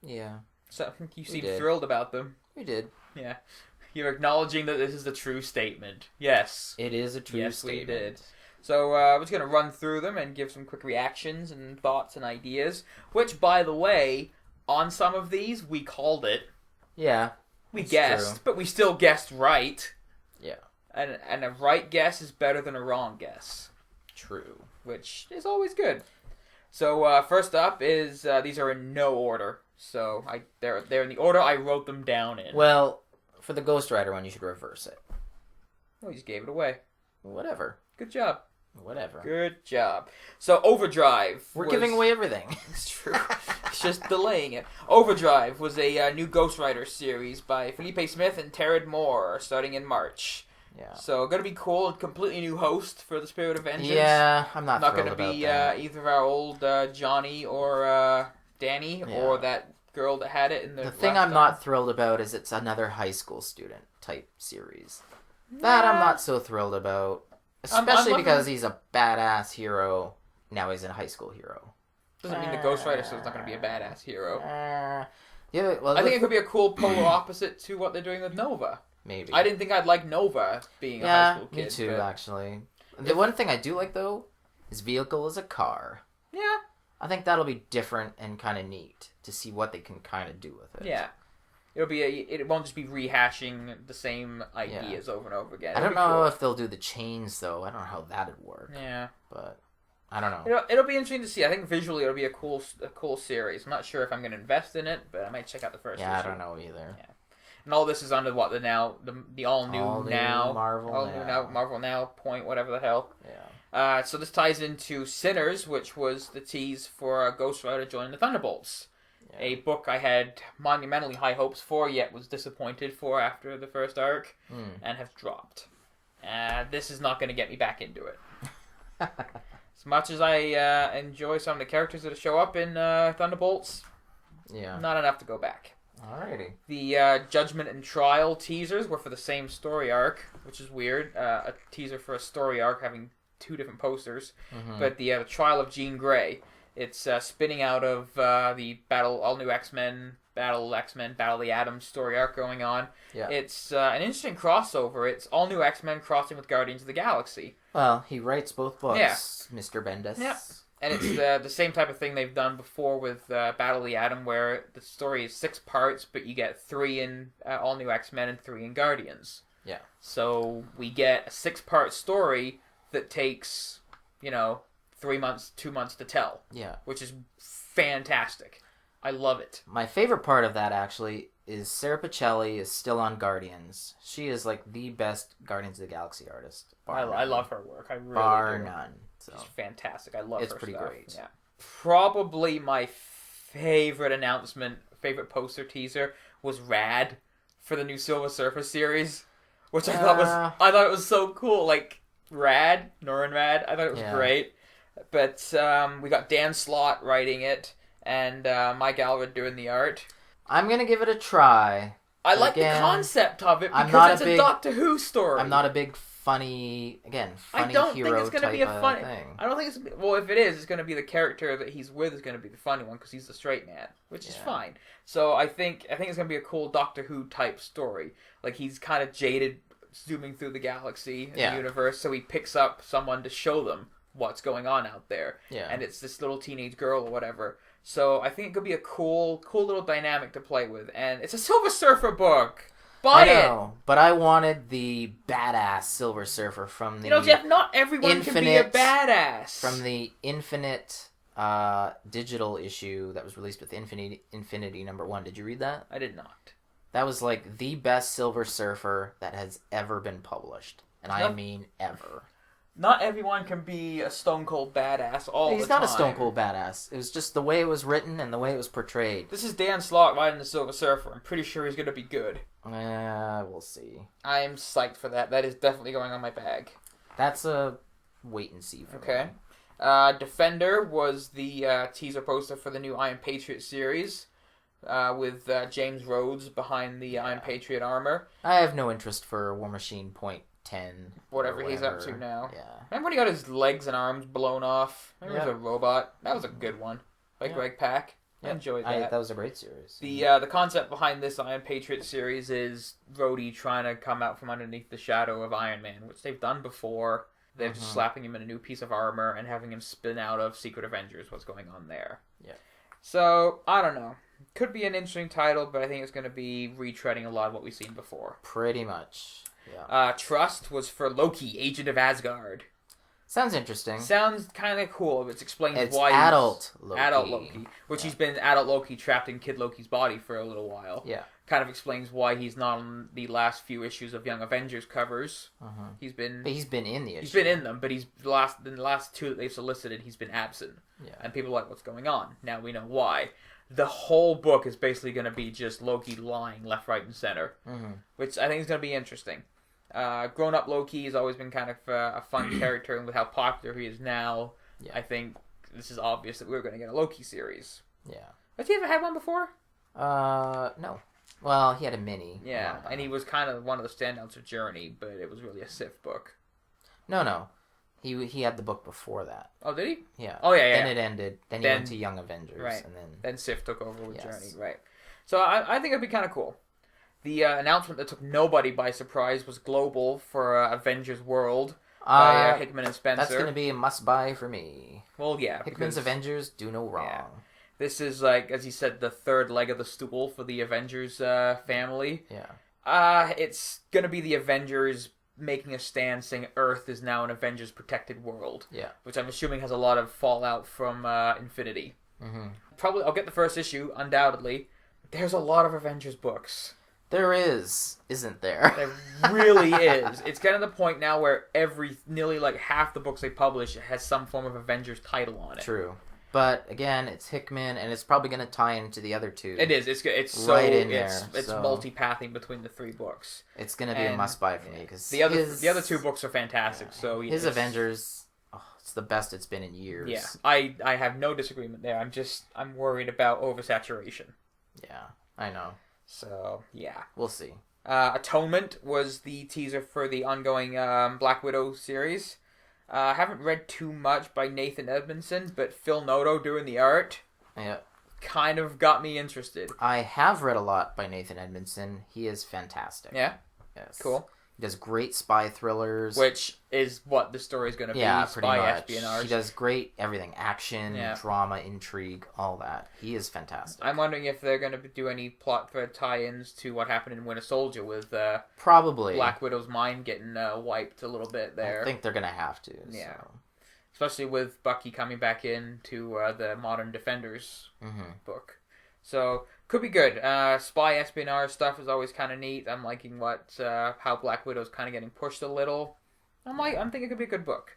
Yeah. So you seem thrilled about them. We did. Yeah. You're acknowledging that this is a true statement. Yes. It is a true statement. Yes, we did. So we're just going to run through them and give some quick reactions and thoughts and ideas. Which, by the way, on some of these, we called it. Yeah. We guessed, but we still guessed right. Yeah. And a right guess is better than a wrong guess. True. Which is always good. So first up is these are in no order. So they're in the order I wrote them down in. Well, for the Ghost Rider one, you should reverse it. Oh, you just gave it away. Whatever. Good job. Whatever. Good job. So Overdrive. We're giving away everything. It's true. It's just delaying it. Overdrive was a new Ghost Rider series by Felipe Smith and Terrence Moore, starting in March. Yeah. So gonna be cool. A completely new host for the Spirit of Vengeance. Yeah, I'm not thrilled gonna about be that. Either our old Johnny or Danny or that girl that had it in the. The thing I'm not thrilled about is it's another high school student type series. That I'm not so thrilled about. Especially because he's a badass hero. Now he's a high school hero. Doesn't mean the Ghost Rider still is not going to be a badass hero. Yeah, well, I think it could be a cool polar opposite to what they're doing with Nova. Maybe. I didn't think I'd like Nova being a high school kid. Me too, actually. The one thing I do like, though, is vehicle is a car. Yeah. I think that'll be different and kind of neat to see what they can kind of do with it. Yeah. It won't just be rehashing the same ideas over and over again. I don't know if they'll do the chains, though. I don't know how that'd work. Yeah. But I don't know. It'll be interesting to see. I think visually it'll be a cool series. I'm not sure if I'm going to invest in it, but I might check out the first issue. I don't know either. Yeah. And all this is under what the all new now Marvel Now point whatever the hell. Yeah. So this ties into Sinners, which was the tease for Ghost Rider joining the Thunderbolts. Yeah. A book I had monumentally high hopes for, yet was disappointed for after the first arc, and have dropped. This is not going to get me back into it. As much as I enjoy some of the characters that show up in Thunderbolts, not enough to go back. Alrighty. The Judgment and Trial teasers were for the same story arc, which is weird. A teaser for a story arc having two different posters. But the Trial of Jean Grey, it's spinning out of the All New X-Men, Battle of the Atoms story arc going on. Yeah. It's an interesting crossover. It's All New X-Men crossing with Guardians of the Galaxy. Well, he writes both books, Mr. Bendis. Yeah. And it's the same type of thing they've done before with Battle of the Atom, where the story is 6 parts, but you get 3 in All New X-Men and 3 in Guardians. Yeah. So we get a 6-part story that takes, 3 months, 2 months to tell. Yeah. Which is fantastic. I love it. My favorite part of that, actually, is Sarah Pichelli is still on Guardians. She is, the best Guardians of the Galaxy artist. I love her work. I really do. Bar none. So. She's fantastic. I love her stuff. It's pretty great. Yeah. Probably my favorite poster teaser was Rad for the new Silver Surfer series, which I thought it was so cool. Rad, Norrin Rad. I thought it was great. But we got Dan Slott writing it, and Mike Allred doing the art. I'm going to give it a try. I like the concept of it because it's a Doctor Who story. I'm not a big funny hero type of thing. I don't think it's going to be if it is, it's going to be the character that he's with is going to be the funny one because he's the straight man, which is fine. So I think it's going to be a cool Doctor Who type story. He's kind of jaded, zooming through the galaxy and the universe, so he picks up someone to show them what's going on out there. Yeah. And it's this little teenage girl or whatever. So I think it could be a cool little dynamic to play with. And it's a Silver Surfer book. Buy it! But I wanted the badass Silver Surfer from the... Jeff, not everyone can be a badass. From the Infinite digital issue that was released with Infinity #1. Did you read that? I did not. That was the best Silver Surfer that has ever been published. And I mean ever. Not everyone can be a stone cold badass all the time. He's not a stone cold badass. It was just the way it was written and the way it was portrayed. This is Dan Slott writing the Silver Surfer. I'm pretty sure he's going to be good. We'll see. I'm psyched for that. That is definitely going on my bag. That's a wait and see for me. Defender was the teaser poster for the new Iron Patriot series. With James Rhodes behind the Iron Patriot armor. I have no interest for War Machine .10. Whatever he's up to now. Yeah. Remember when he got his legs and arms blown off? Remember he was a robot? That was a good one. By Greg Pak. I enjoyed that. That was a great series. The concept behind this Iron Patriot series is Rhodey trying to come out from underneath the shadow of Iron Man, which they've done before. They're just slapping him in a new piece of armor and having him spin out of Secret Avengers. What's going on there? Yeah. So, I don't know. Could be an interesting title, but I think it's going to be retreading a lot of what we've seen before. Pretty much. Yeah. Trust was for Loki, Agent of Asgard. Sounds interesting. Sounds kind of cool. It explains it's why adult Loki. Adult Loki, which he's been adult Loki trapped in Kid Loki's body for a little while. Yeah. Kind of explains why he's not on the last few issues of Young Avengers covers. He's been in the issue. He's been in them, but the last two that they've solicited, he's been absent. Yeah. And people are like, what's going on? Now we know why. The whole book is basically going to be just Loki lying left, right, and center, which I think is going to be interesting. Grown-up Loki has always been kind of a fun character, and with how popular he is now, I think this is obvious that we're going to get a Loki series. Yeah. Has he ever had one before? No. Well, he had a mini. Yeah, and he was kind of one of the standouts of Journey, but it was really a Sif book. No. He had the book before that. Oh, did he? Yeah. Oh, yeah. Then it ended. Then he went to Young Avengers. Right. And then Sif took over with Journey. Right. So I think it'd be kind of cool. The announcement that took nobody by surprise was global for Avengers World by Hickman and Spencer. That's going to be a must-buy for me. Well, yeah. Hickman's Avengers do no wrong. Yeah. This is, like, as he said, the third leg of the stool for the Avengers family. Yeah. It's going to be the Avengers making a stand saying Earth is now an Avengers protected world. Yeah. Which I'm assuming has a lot of fallout from Infinity. Probably, I'll get the first issue, undoubtedly. There's a lot of Avengers books. There is, isn't there? There really is. It's getting to the point now where nearly like half the books they publish has some form of Avengers title on it. True. But again, it's Hickman, and it's probably going to tie into the other two. It is. It's so right in there. It's multi-pathing between the three books. It's going to be a must-buy for me because the other two books are fantastic. Yeah. So his Avengers, it's the best it's been in years. Yeah, I have no disagreement there. I'm worried about oversaturation. Yeah, I know. So yeah, we'll see. Atonement was the teaser for the ongoing Black Widow series. I haven't read too much by Nathan Edmondson, but Phil Noto doing the art kind of got me interested. I have read a lot by Nathan Edmondson. He is fantastic. Yeah? Yes. Cool. He does great spy thrillers. Which is what the story is going to be. Yeah, pretty much. Espionage. He does great everything. Action, drama, intrigue, all that. He is fantastic. I'm wondering if they're going to do any plot thread tie-ins to what happened in Winter Soldier with probably Black Widow's mind getting wiped a little bit there. I think they're going to have to. Yeah. So. Especially with Bucky coming back into the Modern Defenders book. So, could be good. Spy espionage stuff is always kind of neat. I'm liking how Black Widow's kind of getting pushed a little. I'm thinking it could be a good book.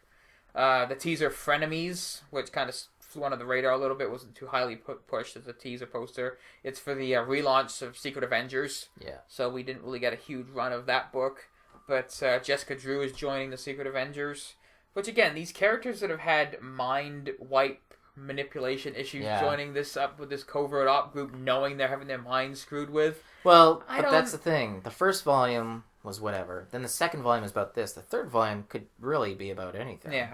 The teaser Frenemies, which kind of flew under the radar a little bit, wasn't too highly pushed as a teaser poster. It's for the relaunch of Secret Avengers. Yeah. So we didn't really get a huge run of that book. But Jessica Drew is joining the Secret Avengers. Which, again, these characters that have had mind wipe manipulation issues joining this up with this covert op group, knowing they're having their minds screwed with. Well, but that's the thing. The first volume was whatever. Then the second volume is about this. The third volume could really be about anything. Yeah.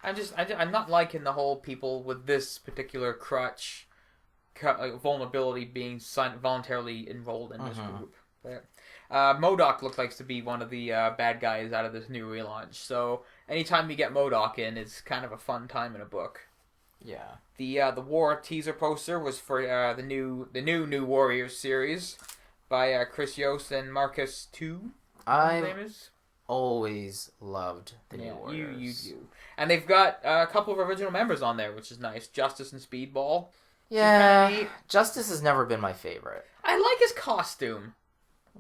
I'm not liking the whole people with this particular crutch vulnerability being voluntarily enrolled in this group. But, MODOK looks like to be one of the bad guys out of this new relaunch. So anytime you get MODOK in, it's kind of a fun time in a book. Yeah. The War teaser poster was for the new Warriors series by Chris Yost and Marcus Tu. I always loved the new Warriors. You do. And they've got a couple of original members on there, which is nice. Justice and Speedball. Yeah. Justice has never been my favorite. I like his costume.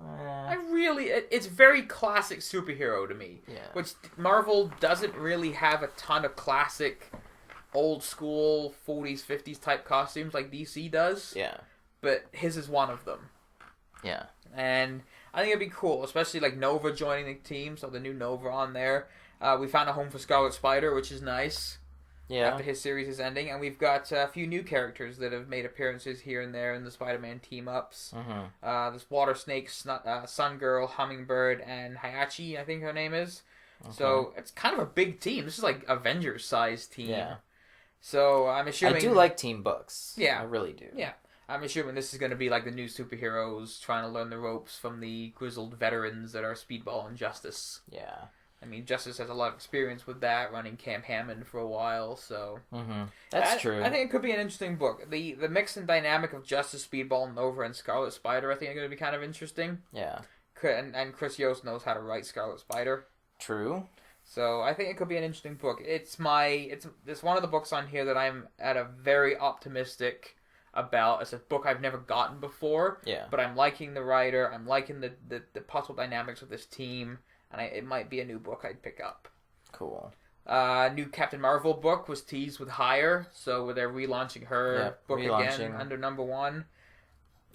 It's very classic superhero to me. Yeah. Which Marvel doesn't really have a ton of classic, old school 40s, 50s type costumes like DC does. Yeah. But his is one of them. Yeah. And I think it'd be cool, especially like Nova joining the team, so the new Nova on there. We found a home for Scarlet Spider, which is nice. Yeah. After his series is ending. And we've got a few new characters that have made appearances here and there in the Spider-Man team-ups. There's Water Snake, Sun Girl, Hummingbird, and Hayachi, I think her name is. Okay. So it's kind of a big team. This is like Avengers-sized team. Yeah. So I'm assuming... I do like team books. Yeah. I really do. Yeah. I'm assuming this is going to be like the new superheroes trying to learn the ropes from the grizzled veterans that are Speedball and Justice. Yeah. I mean, Justice has a lot of experience with that, running Camp Hammond for a while, so... That's true. I think it could be an interesting book. The mix and dynamic of Justice, Speedball, Nova, and Scarlet Spider I think are going to be kind of interesting. Yeah. And Chris Yost knows how to write Scarlet Spider. True. So I think it could be an interesting book. It's one of the books on here that I'm at a very optimistic about. It's a book I've never gotten before. Yeah. But I'm liking the writer. I'm liking the possible dynamics of this team, and it might be a new book I'd pick up. Cool. New Captain Marvel book was teased with Hire, so they're relaunching her book again under number 1.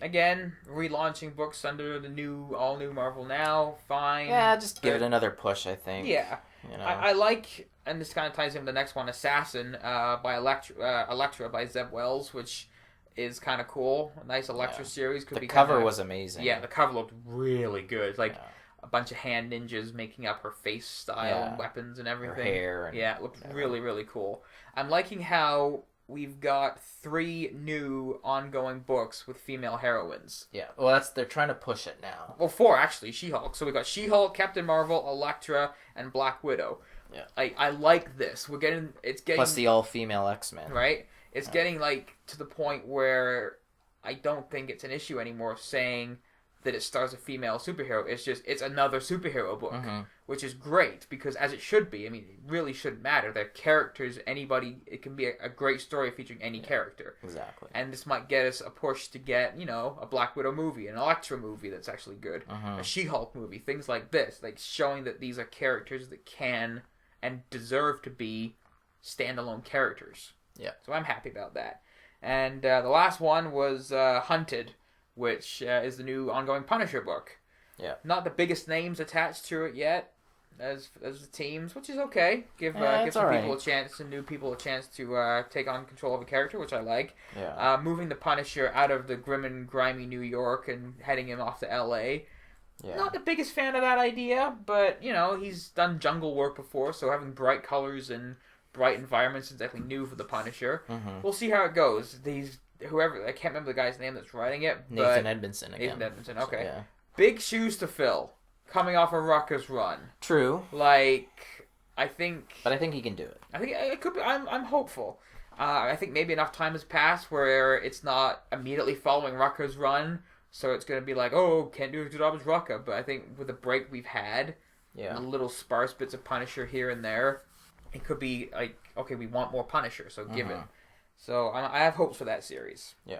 Again, relaunching books under the all new Marvel Now. Fine. Yeah, just give it another push, I think. Yeah. You know. I like, and this kind of ties in with the next one, Assassin by Elektra by Zeb Wells, which is kind of cool. A nice Elektra series. The cover was amazing. Yeah, the cover looked really good. It's like a bunch of hand ninjas making up her face style and weapons and everything. Her hair. It looked really, really cool. I'm liking how we've got 3 new ongoing books with female heroines. Yeah, well, they're trying to push it now. Well, 4 actually. She-Hulk. So we got She-Hulk, Captain Marvel, Elektra, and Black Widow. Yeah, I like this. It's getting plus the all-female X-Men. Right. It's getting to the point where I don't think it's an issue anymore saying that it stars a female superhero. It's another superhero book, which is great because as it should be. I mean, it really shouldn't matter. They're characters. It can be a great story featuring any character. Exactly. And this might get us a push to get, a Black Widow movie, an Elektra movie that's actually good, a She-Hulk movie, things like this, like showing that these are characters that can and deserve to be standalone characters. Yeah. So I'm happy about that. And the last one was Hunted, which is the new ongoing Punisher book. Yeah. Not the biggest names attached to it yet as the teams, which is okay. Give some people a chance, some new people a chance to take on control of a character, which I like. Yeah. Moving the Punisher out of the grim and grimy New York and heading him off to L.A. Yeah. Not the biggest fan of that idea, but, he's done jungle work before, so having bright colors and bright environments is definitely new for the Punisher. We'll see how it goes. Whoever, I can't remember the guy's name that's writing it. Nathan Edmondson again. Nathan Edmondson, okay. So, yeah. Big shoes to fill, coming off a Ruckus run. True. I think he can do it. I think it could be. I'm hopeful. I think maybe enough time has passed where it's not immediately following Rucka's run, so it's going to be like, oh, can't do as good job as Rucka. But I think with the break we've had, the little sparse bits of Punisher here and there, it could be like, okay, we want more Punisher, so give it. So I have hopes for that series. Yeah.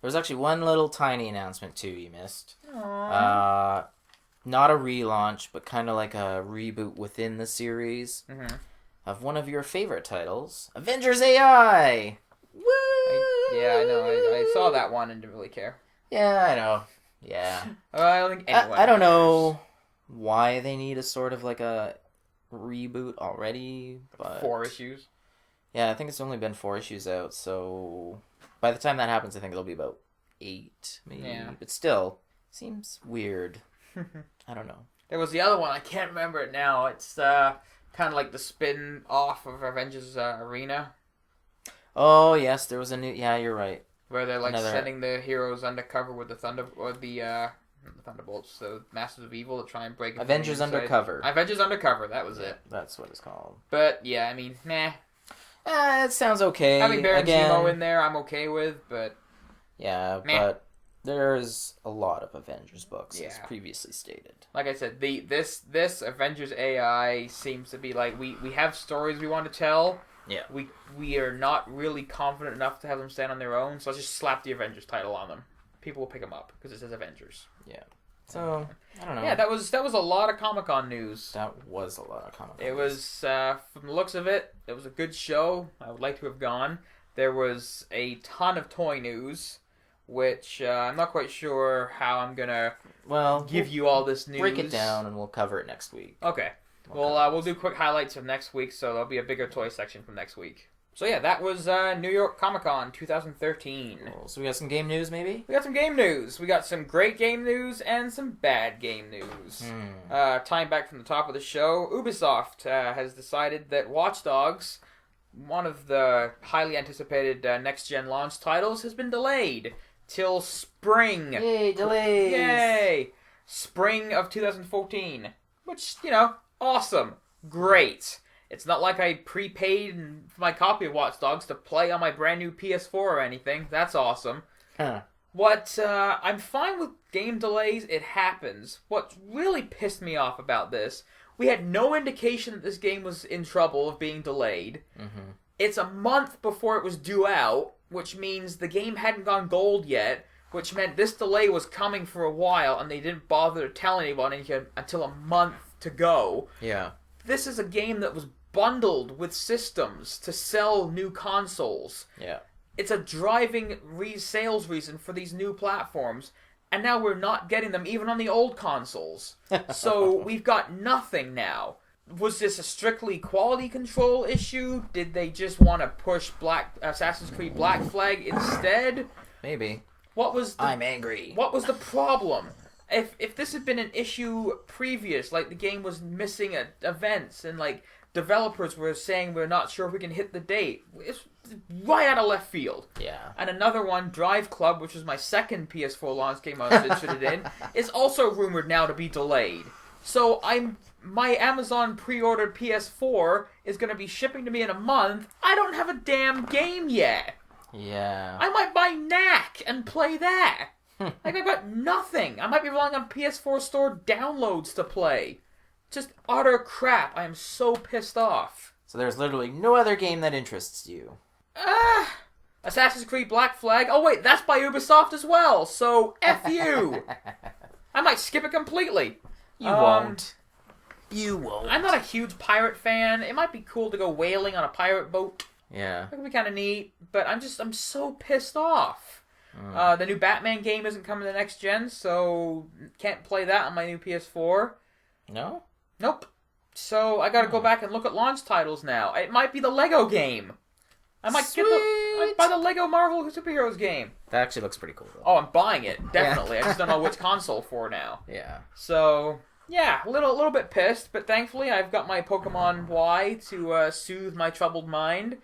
There was actually one little tiny announcement, too, you missed. Aww. Not a relaunch, but kind of like a reboot within the series of one of your favorite titles, Avengers AI! Woo! I know. I saw that one and didn't really care. Yeah, I know. Yeah. I don't think anyone I don't know why they need a sort of like a reboot already, but 4 issues. Yeah, I think it's only been 4 issues out, so by the time that happens, I think it'll be about 8, maybe. Yeah. But still, seems weird. I don't know. There was the other one. I can't remember it now. It's kind of like the spin-off of Avengers Arena. Oh, yes, there was a new... Yeah, you're right. Where they're sending the heroes undercover with the Thunderbolts, the Masters of Evil, to try and break... Avengers Undercover. Avengers Undercover, that was it. That's what it's called. But, yeah, I mean, meh. It sounds okay. Having Baron Zemo in there, I'm okay with, but... Yeah, but there's a lot of Avengers books, as previously stated. Like I said, this Avengers AI seems to be like, we have stories we want to tell. Yeah. We are not really confident enough to have them stand on their own, so let's just slap the Avengers title on them. People will pick them up, because it says Avengers. Yeah. So, I don't know. Yeah, that was a lot of Comic-Con news. That was a lot of Comic-Con news. It was, from the looks of it, it was a good show. I would like to have gone. There was a ton of toy news, which I'm not quite sure how I'm going to give you all this news. Break it down, and we'll cover it next week. Okay. We'll do quick highlights of next week, so there'll be a bigger toy section from next week. So yeah, that was New York Comic-Con 2013. Cool. So we got some game news, maybe? We got some game news. We got some great game news and some bad game news. Tying back from the top of the show, Ubisoft has decided that Watch Dogs, one of the highly anticipated next-gen launch titles, has been delayed till spring. Yay, delays! Yay! Spring of 2014. Which, awesome. Great. It's not like I prepaid for my copy of Watch Dogs to play on my brand new PS4 or anything. That's awesome. I'm fine with game delays. It happens. What really pissed me off about this, We had no indication that this game was in trouble of being delayed. Mm-hmm. It's a month before it was due out, which means the game hadn't gone gold yet, which meant this delay was coming for a while, and they didn't bother to tell anyone until a month to go. Yeah. This is a game that was bundled with systems to sell new consoles. Yeah. It's a driving sales reason for these new platforms, and now we're not getting them even on the old consoles. So we've got nothing now. Was this a strictly quality control issue? Did they just want to push Assassin's Creed Black Flag instead? Maybe. I'm angry. What was the problem? If this had been an issue previous, like the game was missing events and like developers were saying we're not sure if we can hit the date, it's right out of left field. Yeah. And another one, Drive Club, which was my second PS4 launch game I was interested in, is also rumored now to be delayed. So my Amazon pre-ordered PS4 is going to be shipping to me in a month. I don't have a damn game yet. Yeah. I might buy Knack and play that. Like, I've got nothing. I might be relying on PS4 store downloads to play. Just utter crap. I am so pissed off. So there's literally no other game that interests you. Assassin's Creed Black Flag. Oh wait, that's by Ubisoft as well. So F you. I might skip it completely. You won't. You won't. I'm not a huge pirate fan. It might be cool to go whaling on a pirate boat. Yeah. That could be kind of neat. But I'm so pissed off. The new Batman game isn't coming to next gen, so can't play that on my new PS4. No? Nope. So I gotta go back and look at launch titles now. It might be the Lego game. I might buy the Lego Marvel Superheroes game. That actually looks pretty cool, though. Oh, I'm buying it, definitely. I just don't know which console for now. Yeah. So, yeah, a little bit pissed, but thankfully I've got my Pokemon Y to soothe my troubled mind.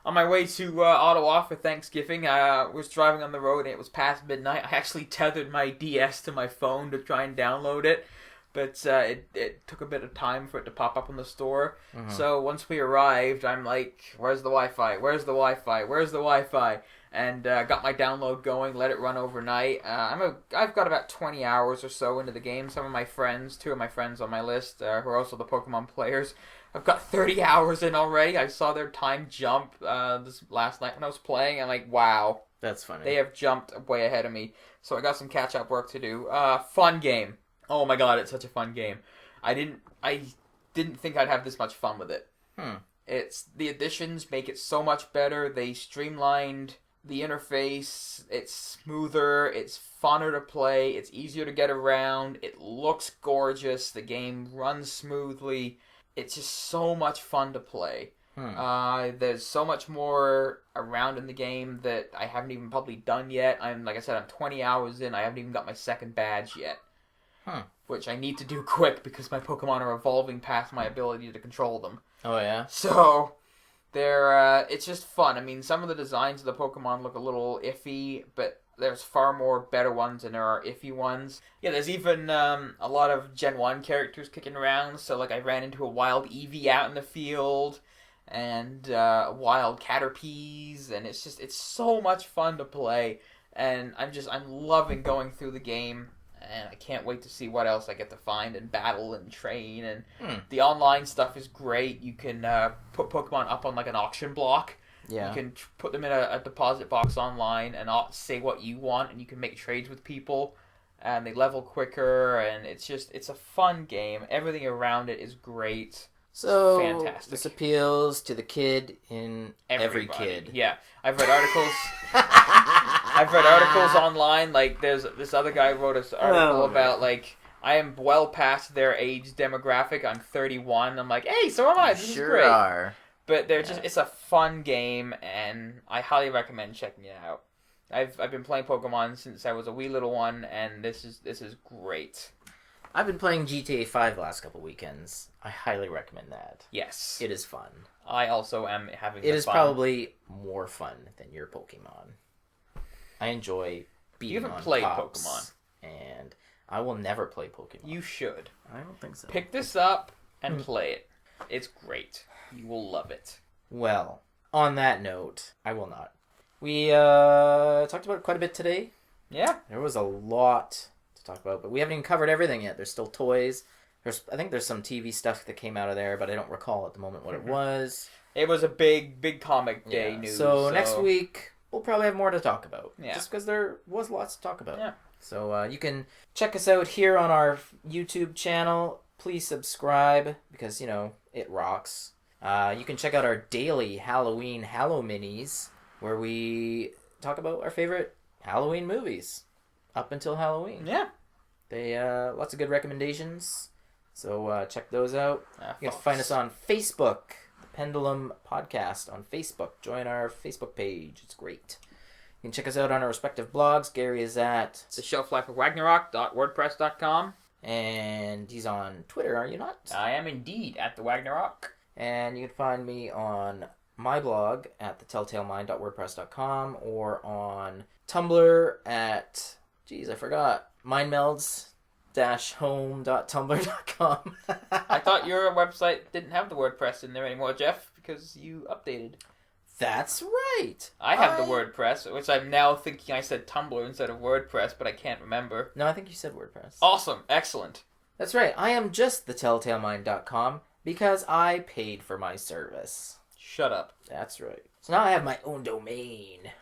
On my way to Ottawa for Thanksgiving, I was driving on the road and it was past midnight. I actually tethered my DS to my phone to try and download it, but it took a bit of time for it to pop up in the store. Mm-hmm. So once we arrived, I'm like, where's the Wi-Fi? Where's the Wi-Fi? Where's the Wi-Fi? And got my download going, let it run overnight. I've got about 20 hours or so into the game. Two of my friends on my list, who are also the Pokemon players, I've got 30 hours in already. I saw their time jump this last night when I was playing. I'm like, wow. That's funny. They have jumped way ahead of me. So I got some catch-up work to do. Fun game. Oh my god, it's such a fun game. I didn't think I'd have this much fun with it. It's the additions make it so much better. They streamlined the interface. It's smoother. It's funner to play. It's easier to get around. It looks gorgeous. The game runs smoothly. It's just so much fun to play. There's so much more around in the game that I haven't even probably done yet. Like I said, I'm 20 hours in. I haven't even got my second badge yet. Which I need to do quick because my Pokemon are evolving past my ability to control them. Oh, yeah? So, it's just fun. I mean, some of the designs of the Pokemon look a little iffy, but there's far more better ones than there are iffy ones. Yeah, there's even a lot of Gen 1 characters kicking around. So, like, I ran into a wild Eevee out in the field, and wild Caterpies, and it's so much fun to play. And I'm loving going through the game. And I can't wait to see what else I get to find and battle and train. And the online stuff is great. You can put Pokemon up on like an auction block. Yeah. You can put them in a deposit box online and say what you want, and you can make trades with people. And they level quicker, and it's a fun game. Everything around it is great. So fantastic. This appeals to the kid in every kid. Yeah, I've read articles. I've read articles online. Like, there's this other guy wrote an article about like I am well past their age demographic. I'm 31. I'm like, hey, so am I. This is great. Are. But it's a fun game, and I highly recommend checking it out. I've been playing Pokemon since I was a wee little one, and this is great. I've been playing GTA 5 the last couple weekends. I highly recommend that. Yes. It is fun. I also am having fun. It is probably more fun than your Pokemon. I enjoy beating on You haven't played Pops, Pokemon. And I will never play Pokemon. You should. I don't think so. Pick this up and play it. It's great. You will love it. Well, on that note, I will not. We talked about it quite a bit today. Yeah. There was a lot to talk about, but we haven't even covered everything yet. There's still toys. I think there's some TV stuff that came out of there, but I don't recall at the moment what it was. It was a big comic day news. So next week, we'll probably have more to talk about. Yeah. Just because there was lots to talk about. Yeah. So you can check us out here on our YouTube channel. Please subscribe because, it rocks. You can check out our daily Halloween Hallow Minis where we talk about our favorite Halloween movies up until Halloween. Yeah. They lots of good recommendations. So check those out. You can find us on Facebook, the Pendulum Podcast on Facebook. Join our Facebook page. It's great. You can check us out on our respective blogs. Gary is at The Shelf Life of Ragnarok.wordpress.com. And he's on Twitter, are you not? I am indeed at the Ragnarok. And you can find me on my blog at thetelltalemind.wordpress.com or on Tumblr at, I forgot, mindmelds-home.tumblr.com. I thought your website didn't have the WordPress in there anymore, Geoff, because you updated. That's right. I have the WordPress, which I'm now thinking I said Tumblr instead of WordPress, but I can't remember. No, I think you said WordPress. Awesome. Excellent. That's right. I am just thetelltalemind.com because I paid for my service. Shut up. That's right. So now I have my own domain.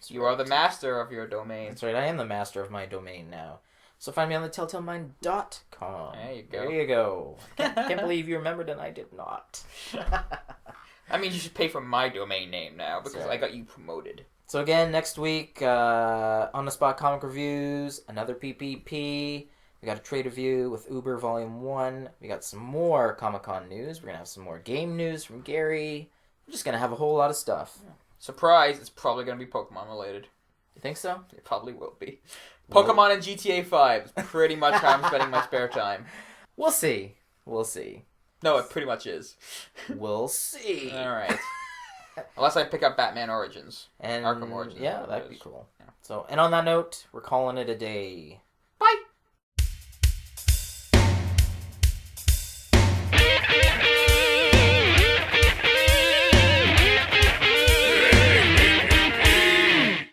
You are the master of your domain. That's right. I am the master of my domain now. So find me on thetelltalemind.com. There you go. There you go. Can't believe you remembered and I did not. I mean, you should pay for my domain name now because I got you promoted. So again, next week, on the spot comic reviews, another PPP. We got a trade review with Uber Volume 1. We got some more Comic-Con news. We're going to have some more game news from Garry. We're just going to have a whole lot of stuff. Surprise, it's probably going to be Pokemon related. You think so? It probably will be. Pokemon and GTA 5 is pretty much how I'm spending my spare time. We'll see. We'll see. No, it pretty much is. We'll see. Alright. Unless I pick up Batman Origins. And Arkham Origins. Yeah, that'd be cool. Yeah. So, and on that note, we're calling it a day.